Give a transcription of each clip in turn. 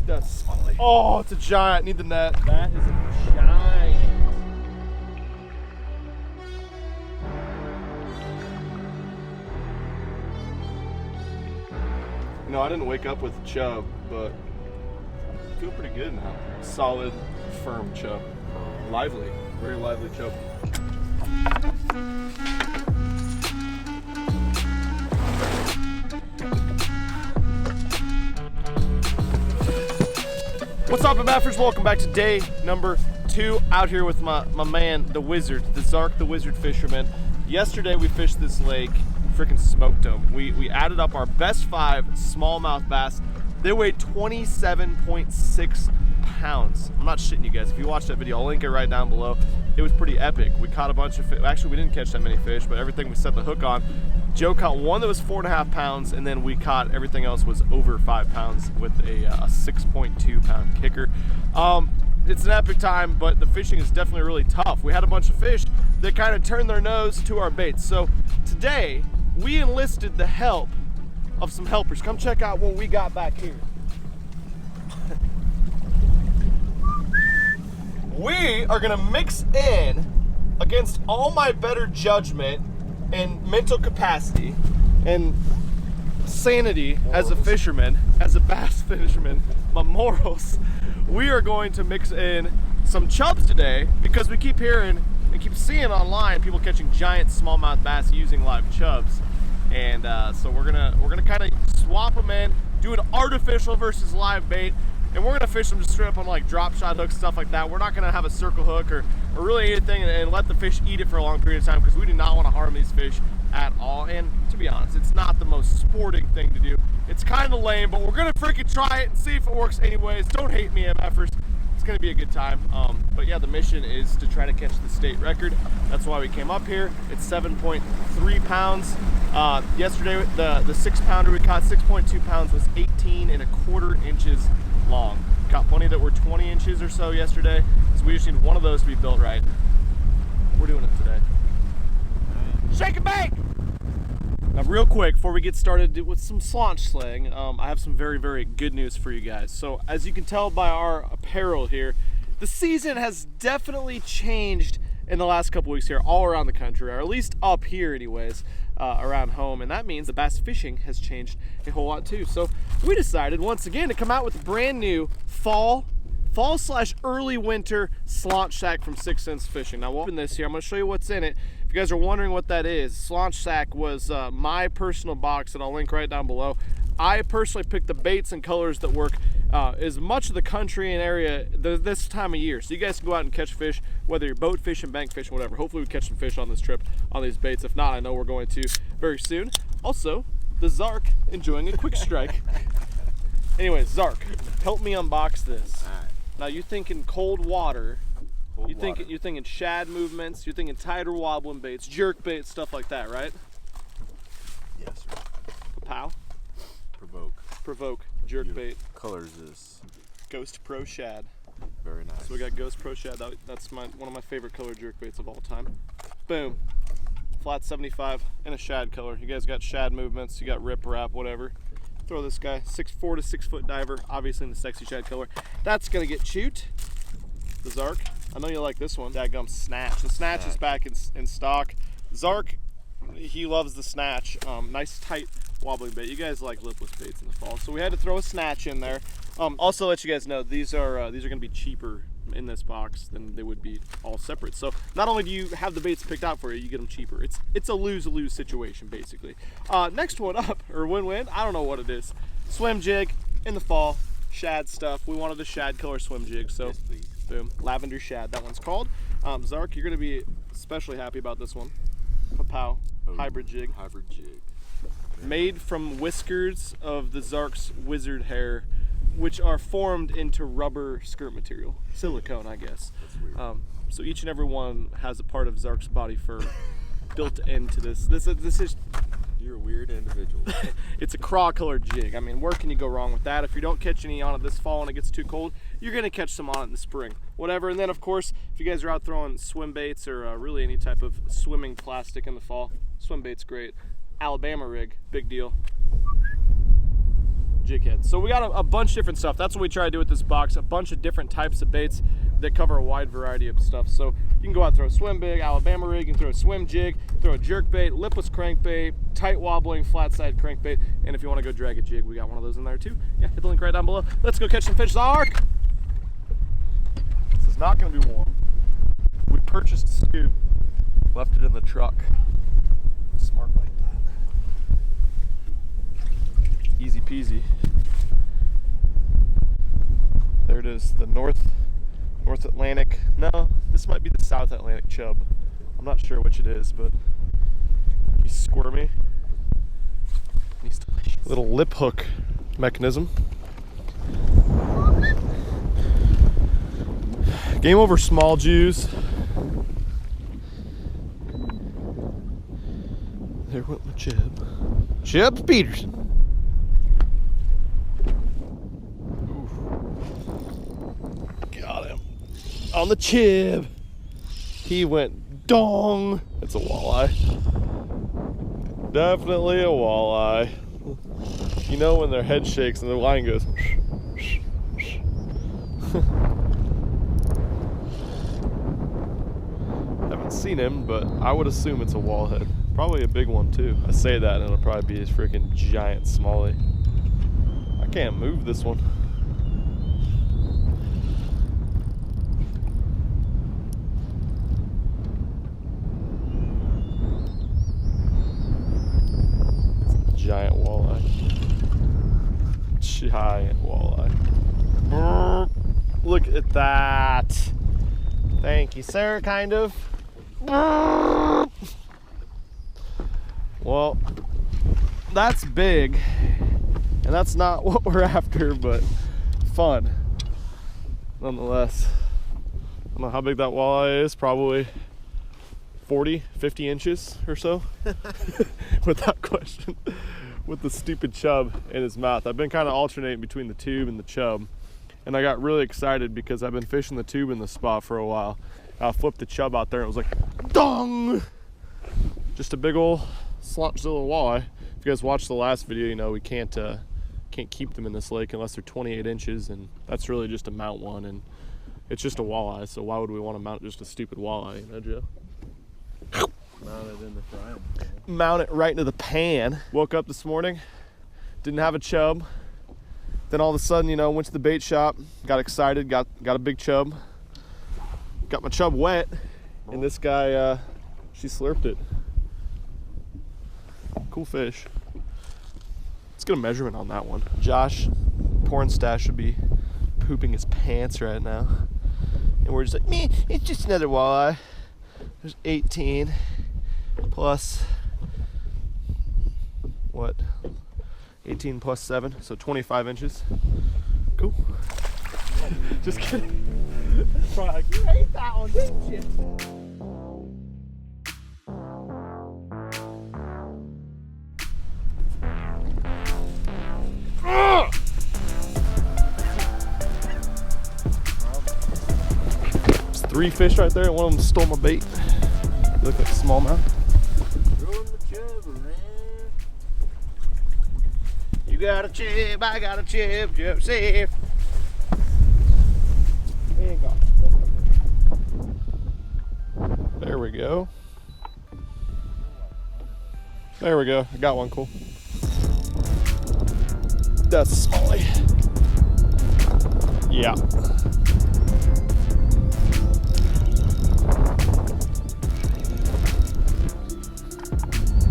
That's, oh, it's a giant. Need the net. That is a giant. You know, I didn't wake up with chub, but I feel pretty good now. Solid, firm chub. Lively, very lively chub. What's up, MFers? Welcome back to day number 2. Out here with my man, the Wizard, the Zark, the Wizard fisherman. Yesterday we fished this lake, freaking smoked them. We added up our best 5 smallmouth bass. They weighed 27.6 pounds. I'm not shitting you guys. If you watched that video, I'll link it right down below. It was pretty epic. We caught a bunch of fish. Actually, we didn't catch that many fish, but everything we set the hook on. Joe caught one that was 4.5 pounds, and then we caught everything else was over 5 pounds with a 6.2 pound kicker. It's an epic time, but the fishing is definitely really tough. We had a bunch of fish that kind of turned their nose to our baits. So today, we enlisted the help of some helpers. Come check out what we got back here. We are gonna mix in against all my better judgment and mental capacity and sanity as a fisherman, as a bass fisherman, my morals. We are going to mix in some chubs today because we keep hearing and keep seeing online people catching giant smallmouth bass using live chubs. And so we're gonna kind of swap them in, do an artificial versus live bait, and we're gonna fish them just straight up on like drop shot hooks, stuff like that. We're not gonna have a circle hook or really anything and let the fish eat it for a long period of time because we do not want to harm these fish at all. And to be honest, it's not the most sporting thing to do. It's kind of lame, but we're gonna freaking try it and see if it works anyways. Don't hate me, MFers. It's gonna be a good time. But yeah, the mission is to try to catch the state record. That's why we came up here. It's 7.3 pounds. Yesterday, the 6 pounder we caught, 6.2 pounds, was 18.25 inches long. Caught plenty that were 20 inches or so yesterday, so we just need one of those to be built right. We're doing it today. Shake and bake! Now real quick, before we get started with some slaunch slang, I have some very, very good news for you guys. So as you can tell by our apparel here, the season has definitely changed in the last couple weeks here all around the country, or at least up here anyways, around home, and that means the bass fishing has changed a whole lot too. So we decided once again to come out with a brand new fall/early winter slaunch sack from 6 Sense Fishing. Now we'll open this here. I'm going to show you what's in it. If you guys are wondering what that is, slaunch sack was my personal box that I'll link right down below. I personally picked the baits and colors that work as much of the country and area this time of year. So you guys can go out and catch fish, whether you're boat fishing, bank fishing, whatever. Hopefully we catch some fish on this trip on these baits. If not, I know we're going to very soon. Also, the Zark enjoying a quick strike. Anyways, Zark, help me unbox this. All right. Now you're thinking cold water. You're thinking shad movements. You're thinking tighter wobbling baits, jerk baits, stuff like that, right? Yes, sir. Pow. Provoke, jerk bait. Colors is Ghost Pro Shad. very nice. So we got Ghost Pro Shad. That's one of my favorite color jerk baits of all time. Boom. Flat 75 and a shad color. You guys got shad movements. You got rip wrap, whatever. Throw this guy, 6'4" to 6 foot diver, obviously in the sexy shad color. That's gonna get chewed. The Zark. I know you like this one. Dadgum Snatch. The Snatch is back in stock. Zark, he loves the Snatch. Nice tight wobbling bait. You guys like lipless baits in the fall, so we had to throw a Snatch in there. Also, let you guys know these are going to be cheaper in this box than they would be all separate. So not only do you have the baits picked out for you, you get them cheaper. It's a lose-lose situation basically. Next one up, or win-win, I don't know what it is. Swim jig in the fall, shad stuff. We wanted a shad color swim jig, so Yes, please. boom, lavender shad. That one's called. Zark, you're going to be especially happy about this one. Papow, hybrid jig. Hybrid jig. Made from whiskers of the Zark's wizard hair, which are formed into rubber skirt material. Silicone, I guess. That's weird. So each and every one has a part of Zark's body fur built into this. This is You're a weird individual. it's a craw colored jig. I mean, where can you go wrong with that? If you don't catch any on it this fall and it gets too cold, you're gonna catch some on it in the spring, whatever. And then of course, if you guys are out throwing swim baits or really any type of swimming plastic in the fall, swim bait's great. Alabama rig, big deal. jig heads. So we got a bunch of different stuff. That's what we try to do with this box, a bunch of different types of baits that cover a wide variety of stuff. So you can go out and throw a swim big, Alabama rig, you can throw a swim jig, throw a jerk bait, lipless crankbait, tight wobbling, flat side crankbait, and if you want to go drag a jig, we got one of those in there too. Yeah, hit the link right down below. Let's go catch some fish. Ark! This is not going to be warm. We purchased a scoop, left it in the truck. Smart like that. Easy peasy. There it is, the North Atlantic. No, this might be the South Atlantic chub. I'm not sure which it is, but he's squirmy. He's delicious. Little lip hook mechanism. Game over, small Jews. There went my chub. Chub's Peterson. Got him. On the chib. He went dong. It's a walleye. Definitely a walleye. You know when their head shakes and the line goes. Haven't seen him, but I would assume it's a wallhead. Probably a big one too. I say that and it'll probably be a freaking giant smallie. I can't move this one. Giant walleye. Giant walleye. Look at that. Thank you, sir, kind of. Well, that's big, and that's not what we're after, but fun nonetheless. I don't know how big that walleye is, probably 40, 50 inches or so, without question, with the stupid chub in his mouth. I've been kind of alternating between the tube and the chub, and I got really excited because I've been fishing the tube in the spot for a while. I flipped the chub out there and it was like, dong! Just a big old Slottzilla walleye. If you guys watched the last video, you know we can't keep them in this lake unless they're 28 inches, and that's really just a mount one, and it's just a walleye, so why would we want to mount just a stupid walleye, you know, Joe? Mount it in the frying pan. Mount it right into the pan. Woke up this morning, didn't have a chub. Then all of a sudden, you know, went to the bait shop, got excited, got a big chub. Got my chub wet, and this guy, she slurped it. Cool fish. Let's get a measurement on that one. Josh, porn stash, should be pooping his pants right now. And we're just like, meh, it's just another walleye. There's 18 plus, what? 18 plus 7, so 25 inches. Cool. Just kidding. You ate that one, didn't you? There's 3 fish right there, and one of them stole my bait. They look like smallmouth. You got a chib, I got a chib, Joseph. There we go. There we go. I got one. Cool. That's a smallie. Yeah.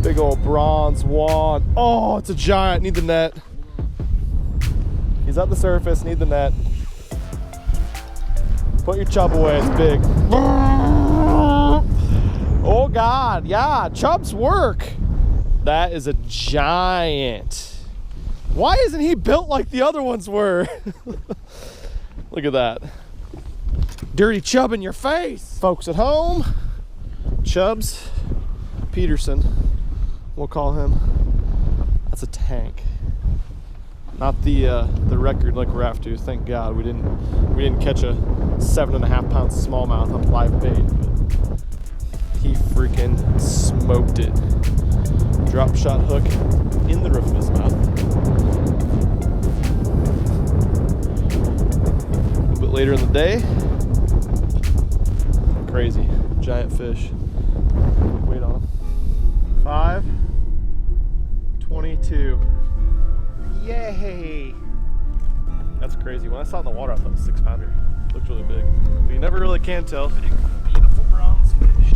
Big old bronze wad. Oh, it's a giant. Need the net. He's at the surface. Need the net. Put your chub away. It's big. Oh God, yeah, chubs work. That is a giant. Why isn't he built like the other ones were? Look at that. Dirty chub in your face. Folks at home, Chubs Peterson, we'll call him. That's a tank. Not the record like we're after. Thank God we didn't catch a 7.5 pound smallmouth on live bait. But he freaking smoked it. Drop shot hook in the roof of his mouth. later in the day. Crazy, giant fish. Wait on him. 5:22. Yay! That's crazy. When I saw it in the water, I thought it was a 6-pounder. Looked really big, but you never really can tell. Big, beautiful bronze fish.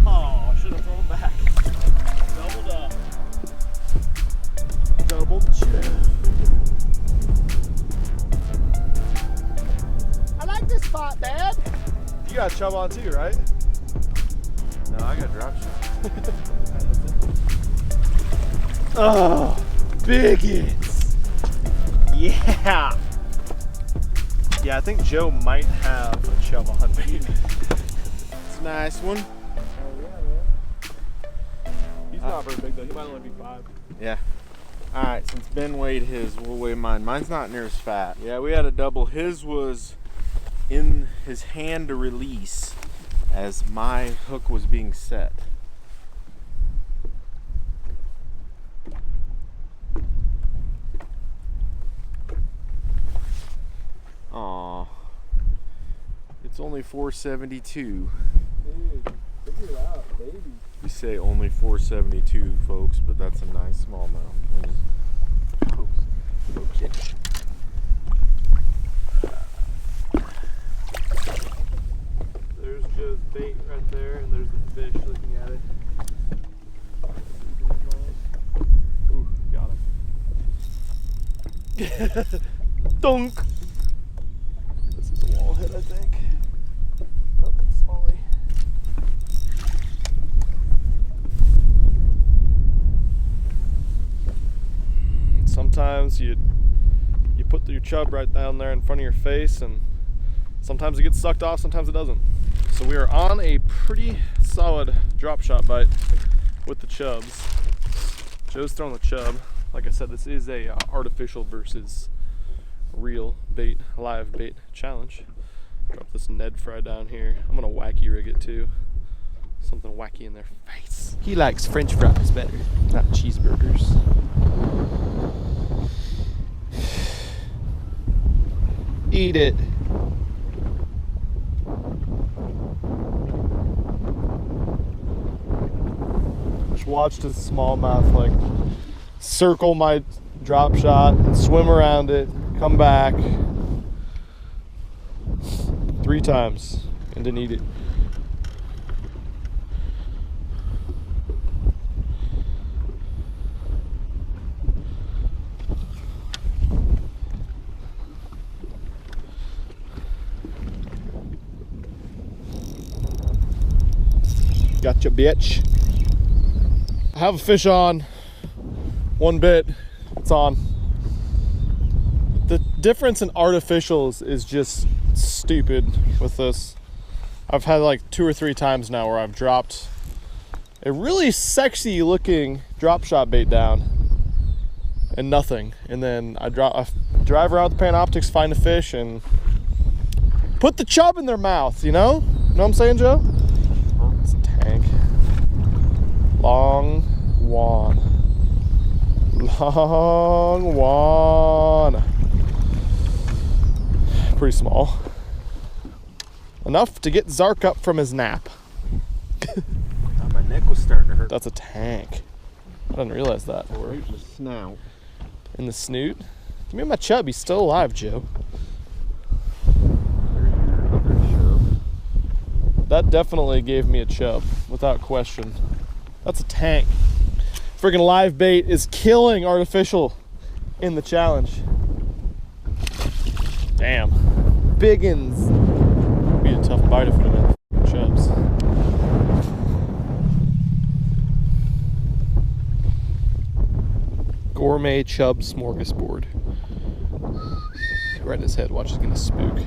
Oh, I should have thrown him back. Doubled up. Double chip. I like this spot, Dad. You got chub on too, right? No, I got drop shot. Oh, biggins. Yeah. Yeah, I think Joe might have a chub on, baby. It's a nice one. Oh yeah, man. He's not very big though. He might only be 5. Yeah. All right, since Ben weighed his, we'll weigh mine. Mine's not near as fat. Yeah, we had a double. His was in his hand to release as my hook was being set. Aw. It's only 472. Dude, figure it out, baby. We say only 472, folks, but that's a nice smallmouth. Okay. There's Joe's bait right there, and there's the fish looking at it. Ooh, got him. Dunk! This is a wallhead, I think. Oh, smallie. Sometimes you put your chub right down there in front of your face, and sometimes it gets sucked off, sometimes it doesn't. So we are on a pretty solid drop shot bite with the chubs. Joe's throwing the chub. Like I said, this is a artificial versus real bait, live bait challenge. Drop this Ned fry down here. I'm gonna wacky rig it too. Something wacky in their face. He likes French fries better, not cheeseburgers. Eat it. Just watched a smallmouth like circle my drop shot, swim around it, come back 3 times and didn't eat it. Gotcha, bitch. I have a fish on. 1 bit. It's on. The difference in artificials is just stupid with this. I've had like 2 or 3 times now where I've dropped a really sexy looking drop shot bait down and nothing. And then I drive around with the Panoptics, find a fish, and put the chub in their mouth, you know? You know what I'm saying, Joe? It's a tank. Long wan. Long wan. Pretty small. Enough to get Zark up from his nap. My neck was starting to hurt. That's a tank. I didn't realize that. Right in the snout. In the snoot? Give me my chub. He's still alive, Joe. That definitely gave me a chub, without question. That's a tank. Freaking live bait is killing artificial in the challenge. Damn. Biggins. Be a tough bite if we didn't have chubs. Gourmet chub smorgasbord. Right in his head. Watch, he's gonna spook.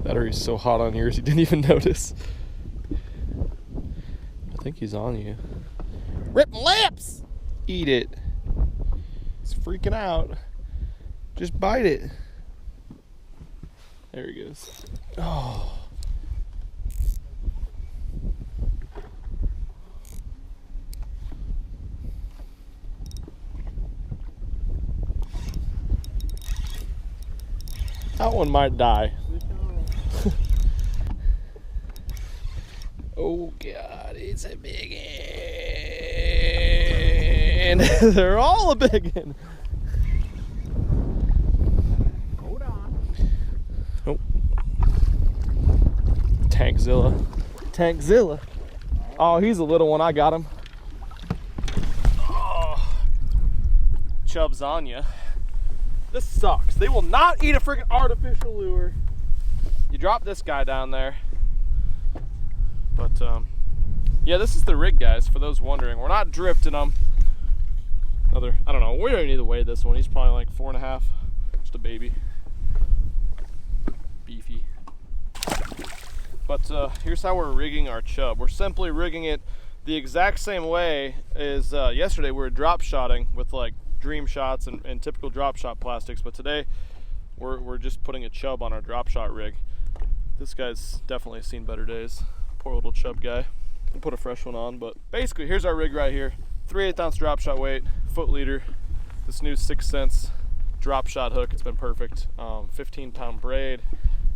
Battery's so hot on yours, he didn't even notice. I think he's on you. Rip lips! Eat it. He's freaking out. Just bite it. There he goes. Oh. That one might die. Oh God, it's a big one. They're all a big one. Hold on. Oh. Tankzilla. Oh, he's a little one. I got him. Oh. Chub's on ya. This sucks. They will not eat a freaking artificial lure. You drop this guy down there. But yeah, this is the rig, guys, for those wondering. We're not drifting them. I don't know, we don't need to weigh this one. He's probably like 4.5, just a baby. Beefy. But here's how we're rigging our chub. We're simply rigging it the exact same way as yesterday. We were drop shotting with like dream shots and typical drop shot plastics, but today we're just putting a chub on our drop shot rig. This guy's definitely seen better days. Poor little chub guy. We'll put a fresh one on, but basically here's our rig right here. 3/8 ounce drop shot weight, foot leader. This new 6 cents drop shot hook. It's been perfect. 15-pound braid,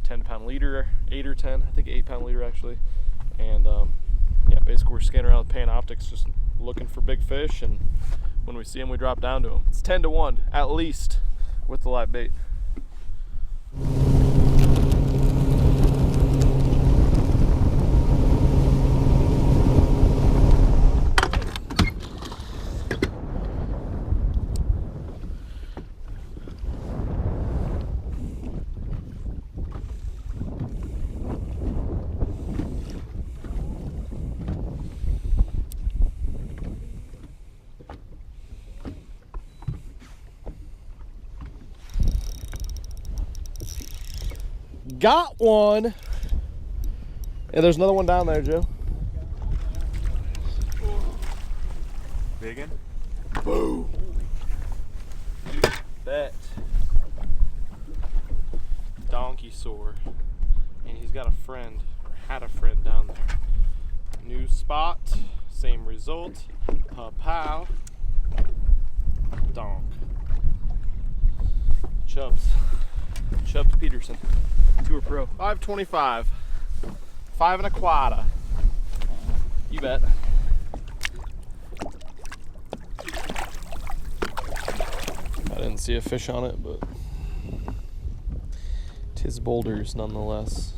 10-pound leader, 8 or 10. I think 8-pound leader actually. And yeah, basically we're scanning around with Pan Optics, just looking for big fish, and when we see them, we drop down to them. It's 10 to 1 at least with the live bait. Got one. Yeah, there's another one down there, Joe. Big one? Boom. Bet. Donkey sore. And he's got a friend, or had a friend down there. New spot, same result. Pow. Donk. Chubbs Peterson. Tour Pro. 525. 5 1/4. You bet. I didn't see a fish on it, but 'tis boulders nonetheless.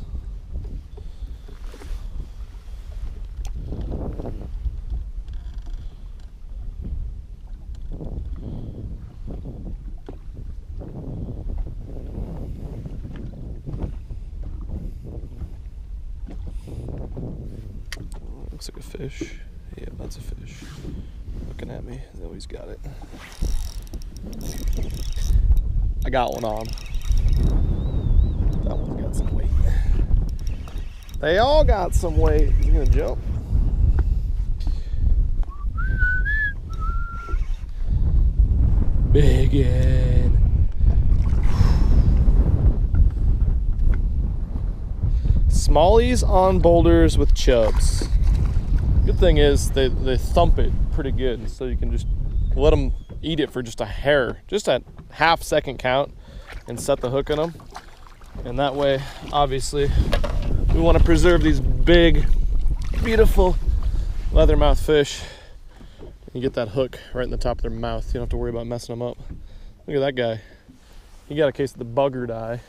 Looks like a fish. Yeah, that's a fish. Looking at me. Oh, he's got it. I got one on. That one's got some weight. They all got some weight. Is he gonna jump? Big one. Smallies on boulders with chubs. Good thing is they thump it pretty good, so you can just let them eat it for just a hair, just a half-second count, and set the hook in them. And that way, obviously, we want to preserve these big, beautiful leathermouth fish. You get that hook right in the top of their mouth. You don't have to worry about messing them up. Look at that guy. He got a case of the buggered eye.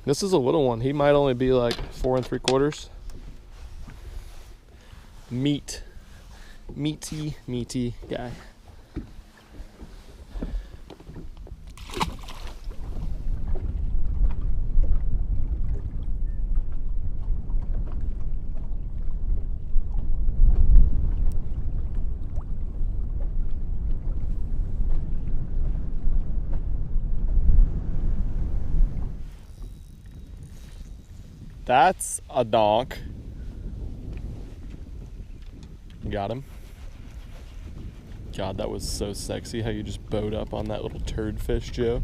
This is a little one. He might only be like 4 3/4. Meaty guy. That's a donk. Got him. God, that was so sexy how you just bowed up on that little turd fish, Joe.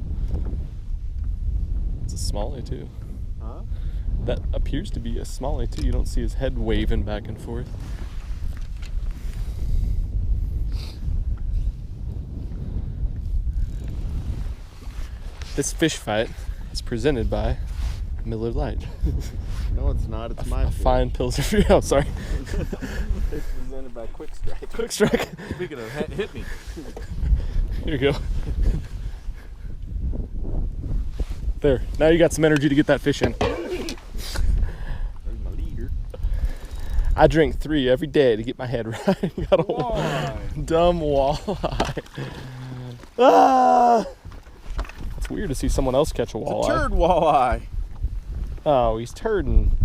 It's a smallie too. Huh? That appears to be a smallie too. You don't see his head waving back and forth. This fish fight is presented by Miller Lite. No, it's not. It's my Fine Pilsner. Oh, sorry. It's presented by Quick Strike. Quick Strike. Speaking of, hit me. Here you go. There. Now you got some energy to get that fish in. There's my leader. I drink 3 every day to get my head right. Got a Walleye. dumb walleye. Ah! It's weird to see someone else catch a walleye. It's a turd walleye. Oh, he's turding.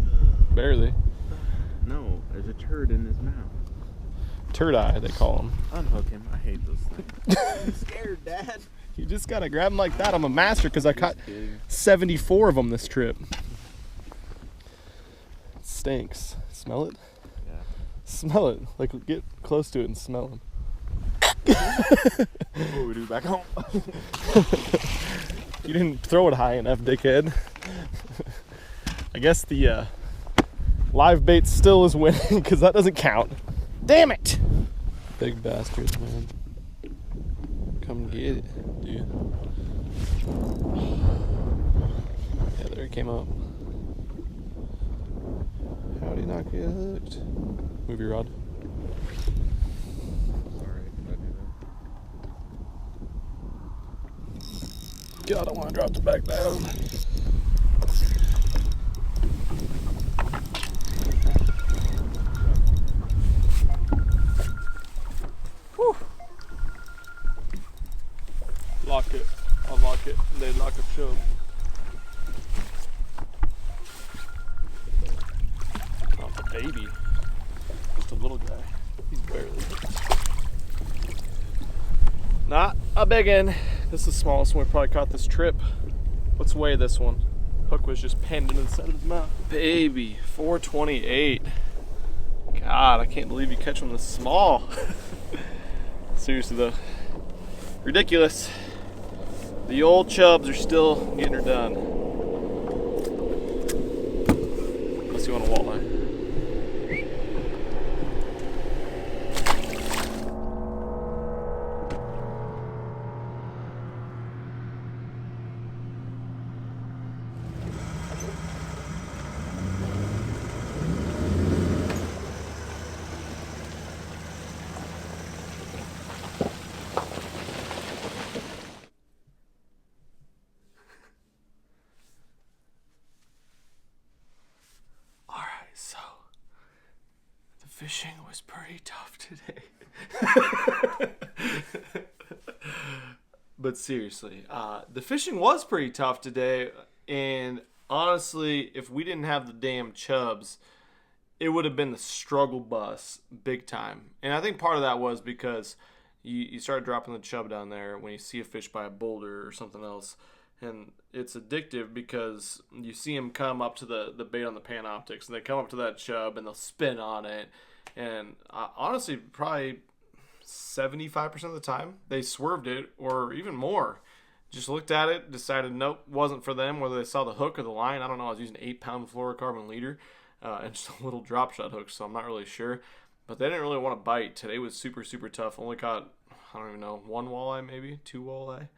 Barely. No, there's a turd in his mouth. Turd eye, they call him. Unhook him. I hate those things. I'm scared, Dad. You just gotta grab them like that. I'm a master because I caught kidding. 74 of them this trip. It stinks. Smell it? Yeah. Smell it. Like, get close to it and smell them. What do we do back home? You didn't throw it high enough, dickhead. I guess the live bait still is winning because that doesn't count. Damn it! Big bastards, man. Come get it, dude. Yeah, there it came up. How do you not get hooked? Move your rod. God, I want to drop the back down. Whew. Lock it. I'll lock it. They lock a CHUB. Not a baby. Just a little guy. He's barely. Not a big one. This is the smallest one we probably caught this trip. Let's weigh this one. Hook was just pinned into the side of his mouth. Baby, 428. God, I can't believe you catch them this small. Seriously though, ridiculous. The old chubs are still getting her done. Unless you want a walleye. So, the fishing was pretty tough today. But seriously, the fishing was pretty tough today. And honestly, if we didn't have the damn chubs, it would have been the struggle bus big time. And I think part of that was because you started dropping the chub down there when you see a fish by a boulder or something else. And it's addictive because you see them come up to the bait on the Panoptics, and they come up to that chub and they'll spin on it. And honestly, probably 75% of the time, they swerved it or even more. Just looked at it, decided nope, wasn't for them. Whether they saw the hook or the line, I don't know. I was using 8-pound fluorocarbon leader and just a little drop shot hook, so I'm not really sure. But they didn't really want to bite. Today was super, super tough. Only caught, I don't even know, 1 walleye maybe, 2 walleye.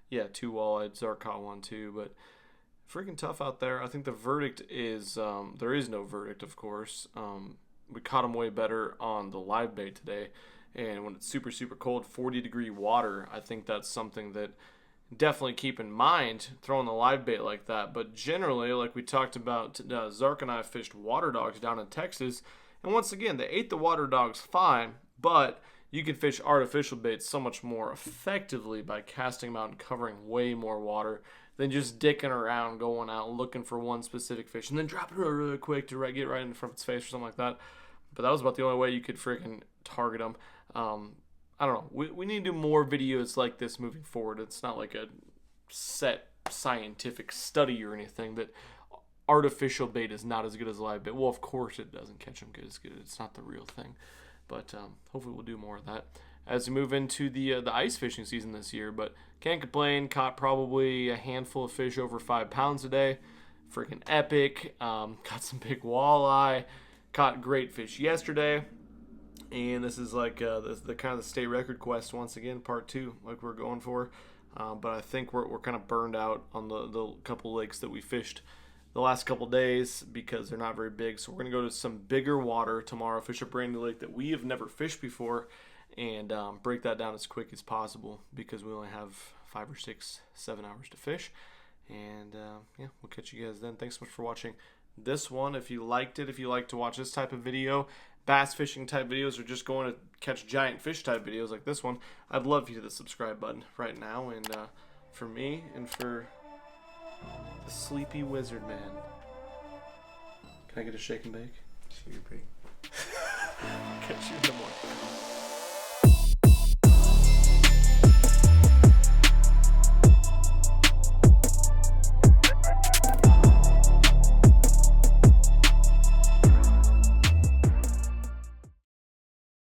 Yeah, 2 walleye. Zark caught 1 too, but freaking tough out there. I think the verdict is there is no verdict, of course. We caught them way better on the live bait today, and when it's super, super cold, 40-degree water, I think that's something that definitely keep in mind throwing the live bait like that. But generally, like we talked about, Zark and I fished water dogs down in Texas, and once again, they ate the water dogs fine, but you can fish artificial baits so much more effectively by casting them out and covering way more water than just dicking around, going out looking for one specific fish and then dropping it really quick to get right in front of its face or something like that. But that was about the only way you could freaking target them. I don't know. We need to do more videos like this moving forward. It's not like a set scientific study or anything that artificial bait is not as good as live bait. Well, of course it doesn't catch them good as good. It's not the real thing. But hopefully we'll do more of that as we move into the ice fishing season this year. But can't complain. Caught probably a handful of fish over 5 pounds a day. Freaking epic. Got some big walleye. Caught great fish yesterday. And this is like the kind of the state record quest once again, part 2, like we're going for. but I think we're kind of burned out on the couple lakes that we fished the last couple days because they're not very big. So we're gonna go to some bigger water tomorrow, fish a brand new lake that we have never fished before, and break that down as quick as possible because we only have 5 or 6, 7 hours to fish. And yeah, we'll catch you guys then. Thanks so much for watching this one. If you liked it, if you like to watch this type of video, bass fishing type videos, or just going to catch giant fish type videos like this one, I'd love you to hit the subscribe button right now. And for me and for the sleepy wizard man, can I get a shake and bake? Shake and bake. Catch you in the morning.